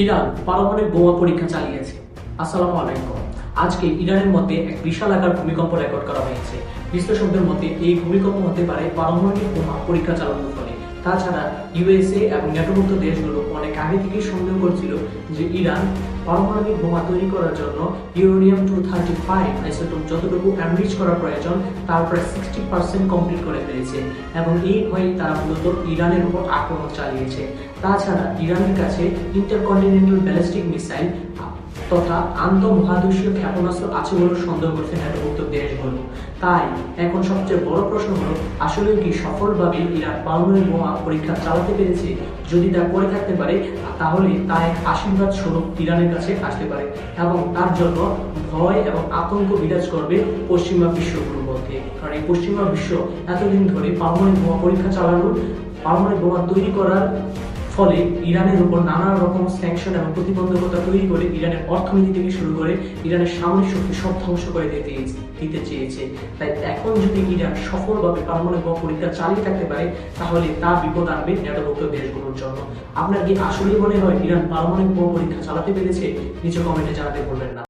Iran পারমাণবিক বোমা পরীক্ষা চালিয়েছে। আসসালামু আলাইকুম। আজকে ইরানের মধ্যে এক বিশাল আকার ভূমিকম্প রেকর্ড করা হয়েছে। বিশ্লেষকদের মতে এই ভূমিকম্প হতে পারে পারমাণবিক বোমা পরীক্ষা চালানোর ফলে। তাছাড়া ইউএসএ এবং ন্যাটোভুক্ত দেশগুলো অনেক আগে থেকেই সন্দেহ করছিল যে ইরান পারমাণবিক বোমা তৈরি করার জন্য ইউরেনিয়াম-235 আইসোটোপ যতটুকু এনরিচ করা প্রয়োজন তার প্রায় 60% কমপ্লিট করে ফেলেছে এবং এই ভয়ে তারা মূলত ইরানের উপর আক্রমণ চালিয়েছে। তাছাড়া ইরানের কাছে ইন্টারকন্টিনেন্টাল ব্যালিস্টিক মিসাইল তথা আন্তঃমহাদেশীয় ক্ষেপণাস্ত্র আছে বলে সন্দেহ করছে ন্যাটোভুক্ত দেশগুলো। তাই এখন সবচেয়ে বড় প্রশ্ন হলো, আসলে কি সফলভাবে ইরান পারমাণবিক বোমা পরীক্ষা চালাতে পেরেছে? যদি তা করে থাকতে পারে তাহলে তা এক আশীর্বাদ স্বরূপ ইরানের কাছে আসতে পারে এবং তার জন্য ভয় এবং আতঙ্ক বিরাজ করবে পশ্চিমা বিশ্বগুলোর মধ্যে। কারণ এই পশ্চিমা বিশ্ব এতদিন ধরে পারমাণবিক বোমা পরীক্ষা চালানোর, পারমাণবিক বোমা তৈরি করার ফলে ইরানের উপর নানা রকম স্যাংশন এবং প্রতিবন্ধকতা তৈরি করে ইরানের অর্থনীতি থেকে শুরু করে ইরানের সামরিক শক্তি সব ধ্বংস করে দিতে চেয়েছে। তাই এখন যদি ইরান সফলভাবে পারমাণবিক বোমা পরীক্ষা চালিয়ে থাকতে পারে তাহলে তা বিপদ আনবে ন্যাটোভুক্ত দেশগুলোর জন্য। আপনার কি আসলেই মনে হয় ইরান পারমাণবিক বোমা পরীক্ষা চালাতে পেরেছে? নিচে কমেন্টে জানাতে ভুলবেন না।